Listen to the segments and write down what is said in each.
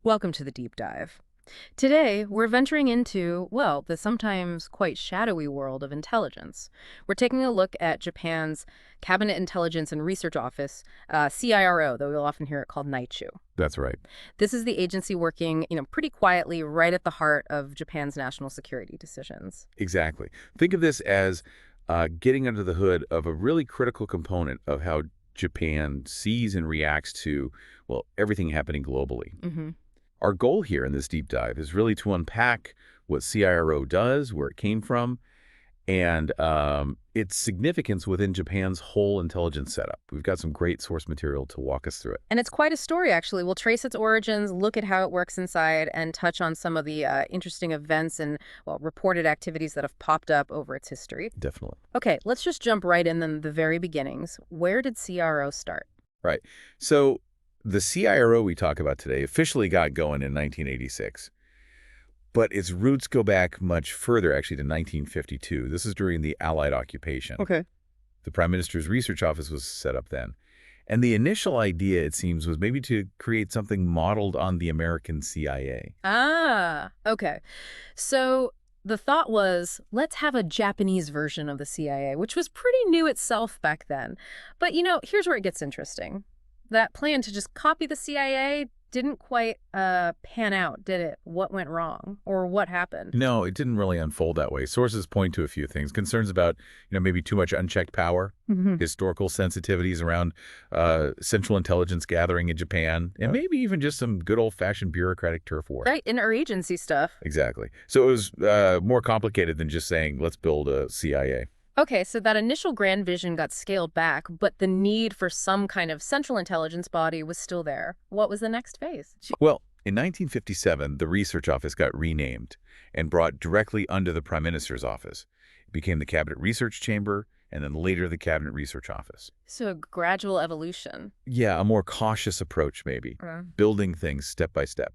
Welcome to the deep dive. Today, we're venturing into, well, the sometimes quite shadowy world of intelligence. We're taking a look at Japan's Cabinet Intelligence and Research Office, CIRO, though you'll often hear it called Naicho. That's right. This is the agency working, pretty quietly right at the heart of Japan's national security decisions. Exactly. Think of this as getting under the hood of a really critical component of how Japan sees and reacts to, well, everything happening globally. hmm Our goal here in this deep dive is really to unpack what CIRO does, where it came from, and its significance within Japan's whole intelligence setup. We've got some great source material to walk us through it. And it's quite a story, actually. We'll trace its origins, look at how it works inside, and touch on some of the interesting events and, well, reported activities that have popped up over its history. Definitely. Okay, let's just jump right in the very beginnings. Where did CRO start? Right. So the CIRO we talk about today officially got going in 1986. But its roots go back much further, actually, to 1952. This is during the Allied occupation. Okay. The Prime Minister's Research Office was set up then. And the initial idea, it seems, was maybe to create something modeled on the American CIA. Ah, okay. So the thought was, let's have a Japanese version of the CIA, which was pretty new itself back then. But, here's where it gets interesting. That plan to just copy the CIA didn't quite pan out, did it? What went wrong? Or what happened? No, it didn't really unfold that way. Sources point to a few things. Concerns about, maybe too much unchecked power, historical sensitivities around central intelligence gathering in Japan, and maybe even just some good old-fashioned bureaucratic turf war. Right, interagency stuff. Exactly. So it was more complicated than just saying, let's build a CIA. Okay, so that initial grand vision got scaled back, but the need for some kind of central intelligence body was still there. What was the next phase? Well, in 1957, the research office got renamed and brought directly under the Prime Minister's office. It became the Cabinet Research Chamber and then later the Cabinet Research Office. So a gradual evolution. Yeah, a more cautious approach maybe, Uh, building things step by step.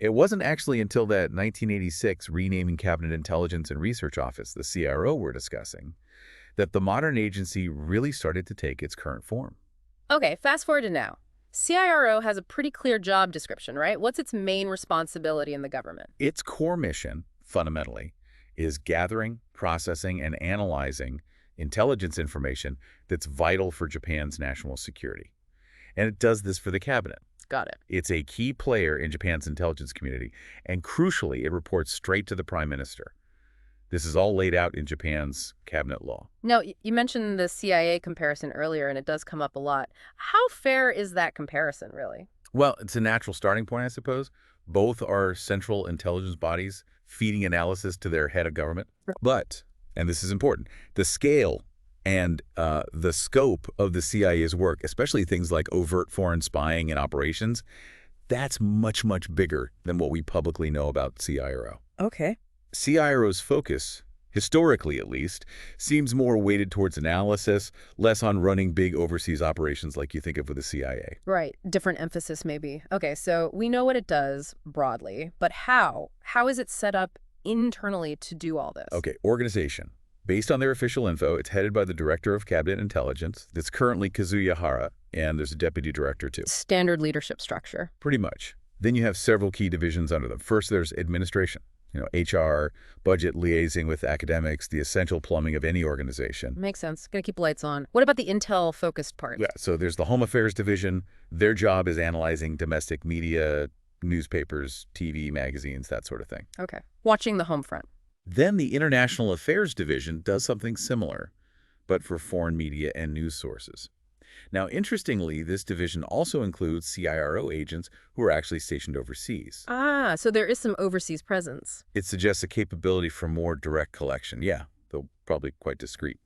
It wasn't actually until that 1986 renaming Cabinet Intelligence and Research Office, the CRO we're discussing, that the modern agency really started to take its current form. Okay, fast forward to now. CIRO has a pretty clear job description, right? What's its main responsibility in the government? Its core mission, fundamentally, is gathering, processing, and analyzing intelligence information that's vital for Japan's national security. And it does this for the cabinet. Got it. It's a key player in Japan's intelligence community, and crucially, it reports straight to the prime minister. This is all laid out in Japan's cabinet law. Now, you mentioned the CIA comparison earlier, and it does come up a lot. How fair is that comparison, really? Well, it's a natural starting point, I suppose. Both are central intelligence bodies feeding analysis to their head of government. But, and this is important, the scale and the scope of the CIA's work, especially things like overt foreign spying and operations, that's much, much bigger than what we publicly know about CIRO. Okay. CIRO's focus, historically at least, seems more weighted towards analysis, less on running big overseas operations like you think of with the CIA. Right. Different emphasis, maybe. Okay, so we know what it does broadly, but how? How is it set up internally to do all this? Okay, organization. Based on their official info, it's headed by the Director of Cabinet Intelligence. That's currently Kazuya Hara, and there's a Deputy Director too. Standard leadership structure. Pretty much. Then you have several key divisions under them. First, there's administration. HR, budget liaising with academics, the essential plumbing of any organization. Makes sense. Gonna keep lights on. What about the intel-focused part? Yeah, so there's the Home Affairs Division. Their job is analyzing domestic media, newspapers, TV, magazines, that sort of thing. Okay. Watching the home front. Then the International Affairs Division does something similar, but for foreign media and news sources. Now, interestingly, this division also includes CIRO agents who are actually stationed overseas. Ah, so there is some overseas presence. It suggests a capability for more direct collection. Yeah, though probably quite discreet.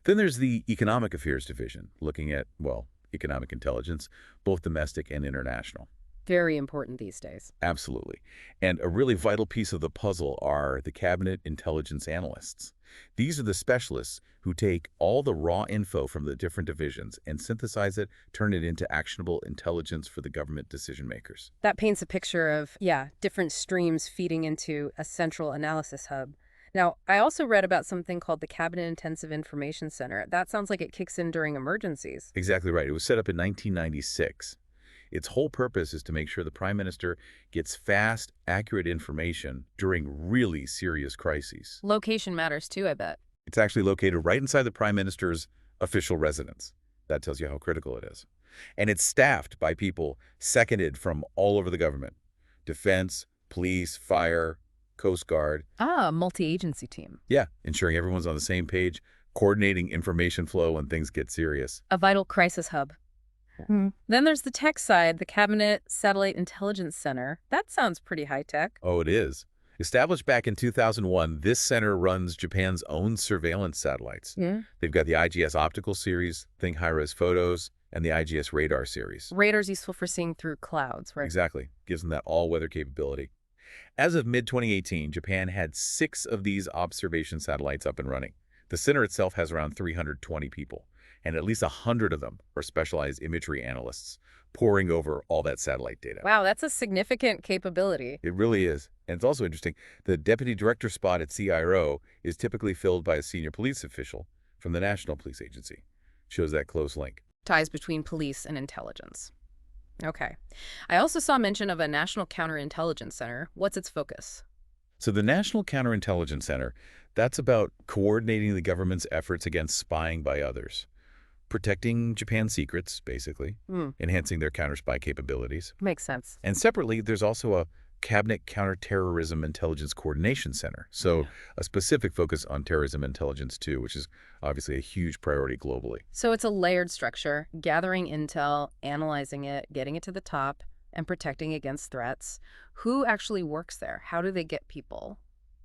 Then there's the Economic Affairs Division, looking at, well, economic intelligence, both domestic and international. Very important these days. Absolutely. And a really vital piece of the puzzle are the Cabinet Intelligence Analysts. These are the specialists who take all the raw info from the different divisions and synthesize it, turn it into actionable intelligence for the government decision makers. That paints a picture of, yeah, different streams feeding into a central analysis hub. Now, I also read about something called the Cabinet Intensive Information Center. That sounds like it kicks in during emergencies. Exactly right. It was set up in 1996. Its whole purpose is to make sure the prime minister gets fast, accurate information during really serious crises. Location matters too, I bet. It's actually located right inside the prime minister's official residence. That tells you how critical it is. And it's staffed by people seconded from all over the government. Defense, police, fire, Coast Guard. Ah, a multi-agency team. Yeah, ensuring everyone's on the same page, coordinating information flow when things get serious. A vital crisis hub. Then there's the tech side, the Cabinet Satellite Intelligence Center. That sounds pretty high-tech. Oh, it is. Established back in 2001, this center runs Japan's own surveillance satellites. Yeah. They've got the IGS optical series, think high-res photos, and the IGS radar series. Radar's useful for seeing through clouds, right? Exactly. Gives them that all-weather capability. As of mid-2018, Japan had 6 of these observation satellites up and running. The center itself has around 320 people, and at least 100 of them are specialized imagery analysts poring over all that satellite data. Wow, that's a significant capability. It really is. And it's also interesting, the deputy director spot at CIRO is typically filled by a senior police official from the National Police Agency. Shows that close link. Ties between police and intelligence. Okay. I also saw mention of a National Counterintelligence Center. What's its focus? So the National Counterintelligence Center, that's about coordinating the government's efforts against spying by others, protecting Japan's secrets, basically, enhancing their counter-spy capabilities. Makes sense. And separately, there's also a Cabinet Counterterrorism Intelligence Coordination Center, so a specific focus on terrorism intelligence too, which is obviously a huge priority globally. So it's a layered structure, gathering intel, analyzing it, getting it to the top, and protecting against threats. Who actually works there? How do they get people?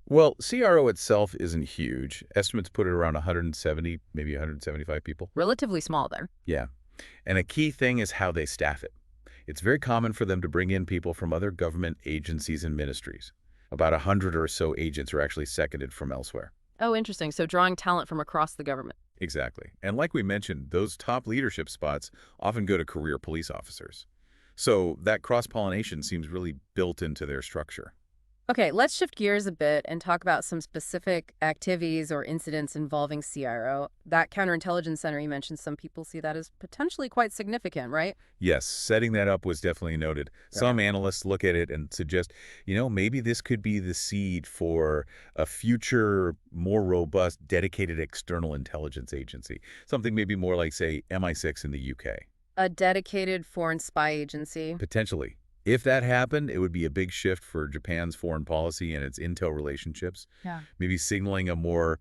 Well, CRO itself isn't huge. Estimates put it around 170, maybe 175 people. Relatively small then. Yeah. And a key thing is how they staff it. It's very common for them to bring in people from other government agencies and ministries. About 100 or so agents are actually seconded from elsewhere. Oh, interesting. So drawing talent from across the government. Exactly. And like we mentioned, those top leadership spots often go to career police officers. So that cross-pollination seems really built into their structure. Okay, let's shift gears a bit and talk about some specific activities or incidents involving CRO. That counterintelligence center you mentioned, some people see that as potentially quite significant, right? Yes, setting that up was definitely noted. Some analysts look at it and suggest, maybe this could be the seed for a future, more robust, dedicated external intelligence agency. Something maybe more like, say, MI6 in the UK. A dedicated foreign spy agency. Potentially. If that happened, it would be a big shift for Japan's foreign policy and its intel relationships. Yeah. Maybe signaling a more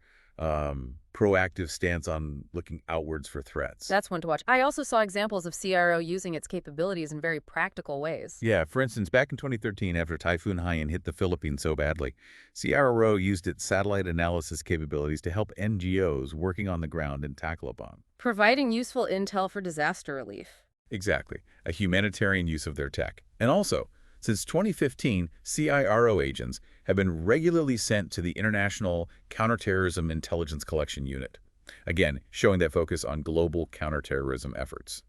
proactive stance on looking outwards for threats. That's one to watch. I also saw examples of CRO using its capabilities in very practical ways. Yeah, for instance, back in 2013, after Typhoon Haiyan hit the Philippines so badly, CRO used its satellite analysis capabilities to help NGOs working on the ground in Tacloban. Providing useful intel for disaster relief. Exactly, a humanitarian use of their tech. And also, since 2015, CIRO agents have been regularly sent to the International Counterterrorism Intelligence Collection Unit. Again, showing that focus on global counterterrorism efforts.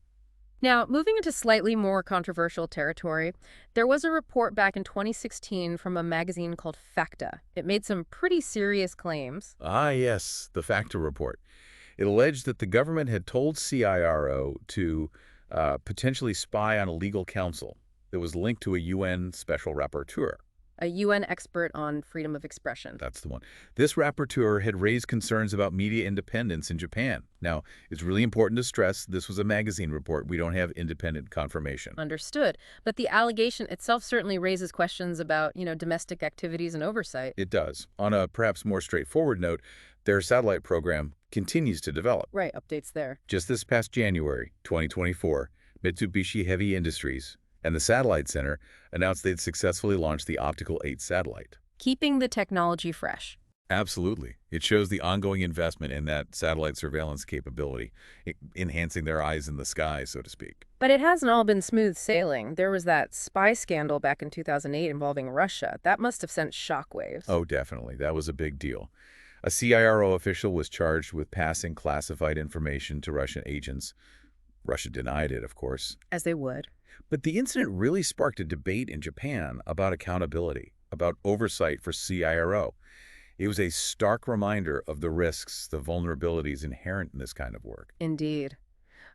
Now, moving into slightly more controversial territory, there was a report back in 2016 from a magazine called FACTA. It made some pretty serious claims. Ah, yes, the FACTA report. It alleged that the government had told CIRO to potentially spy on a legal counsel that was linked to a UN special rapporteur. A UN expert on freedom of expression. That's the one. This rapporteur had raised concerns about media independence in Japan. Now, it's really important to stress this was a magazine report. We don't have independent confirmation. Understood. But the allegation itself certainly raises questions about, domestic activities and oversight. It does. On a perhaps more straightforward note, their satellite program continues to develop. Right, updates there. Just this past January, 2024, Mitsubishi Heavy Industries and the Satellite Center announced they'd successfully launched the Optical 8 satellite. Keeping the technology fresh. Absolutely. It shows the ongoing investment in that satellite surveillance capability, enhancing their eyes in the sky, so to speak. But it hasn't all been smooth sailing. There was that spy scandal back in 2008 involving Russia. That must have sent shockwaves. Oh, definitely. That was a big deal. A CIRO official was charged with passing classified information to Russian agents. Russia denied it, of course. As they would. But the incident really sparked a debate in Japan about accountability, about oversight for CIRO. It was a stark reminder of the risks, the vulnerabilities inherent in this kind of work. Indeed.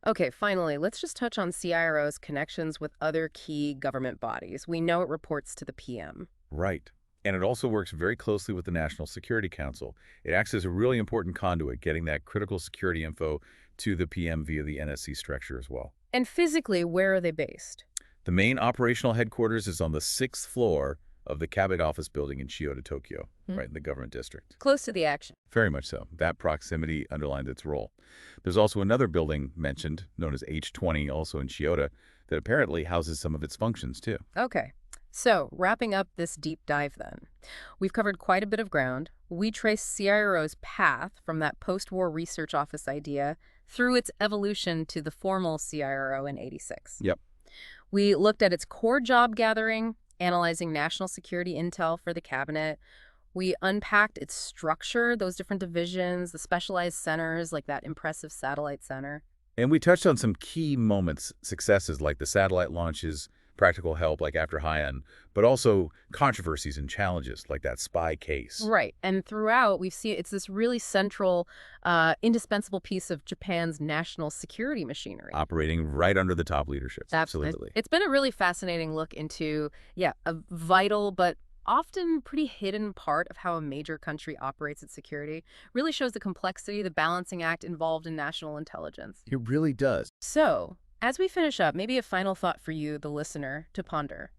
Okay, finally, let's just touch on CIRO's connections with other key government bodies. We know it reports to the PM. Right. And it also works very closely with the National Security Council. It acts as a really important conduit, getting that critical security info to the PM via the NSC structure as well. And physically, where are they based? The main operational headquarters is on the 6th floor of the Cabinet Office building in Chiyoda, Tokyo, Hmm. right in the government district. Close to the action. Very much so. That proximity underlines its role. There's also another building mentioned, known as H20, also in Chiyoda, that apparently houses some of its functions, too. Okay. So, wrapping up this deep dive then. We've covered quite a bit of ground. We traced CIRO's path from that post-war research office idea through its evolution to the formal CIRO in '86. Yep. We looked at its core job gathering, analyzing national security intel for the cabinet. We unpacked its structure, those different divisions, the specialized centers like that impressive satellite center. And we touched on some key moments, successes like the satellite launches, practical help like after Haiyan, but also controversies and challenges like that spy case. Right. And throughout, we've seen it's this really central, indispensable piece of Japan's national security machinery. Operating right under the top leadership. Absolutely. It's been a really fascinating look into, yeah, a vital but often pretty hidden part of how a major country operates its security. Really shows the complexity, the balancing act involved in national intelligence. It really does. So, as we finish up, maybe a final thought for you, the listener, to ponder.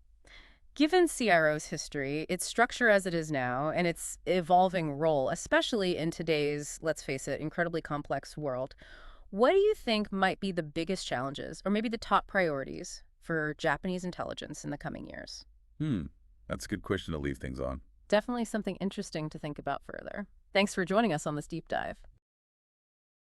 Given CRO's history, its structure as it is now, and its evolving role, especially in today's, let's face it, incredibly complex world, what do you think might be the biggest challenges, or maybe the top priorities, for Japanese intelligence in the coming years? That's a good question to leave things on. Definitely something interesting to think about further. Thanks for joining us on this deep dive.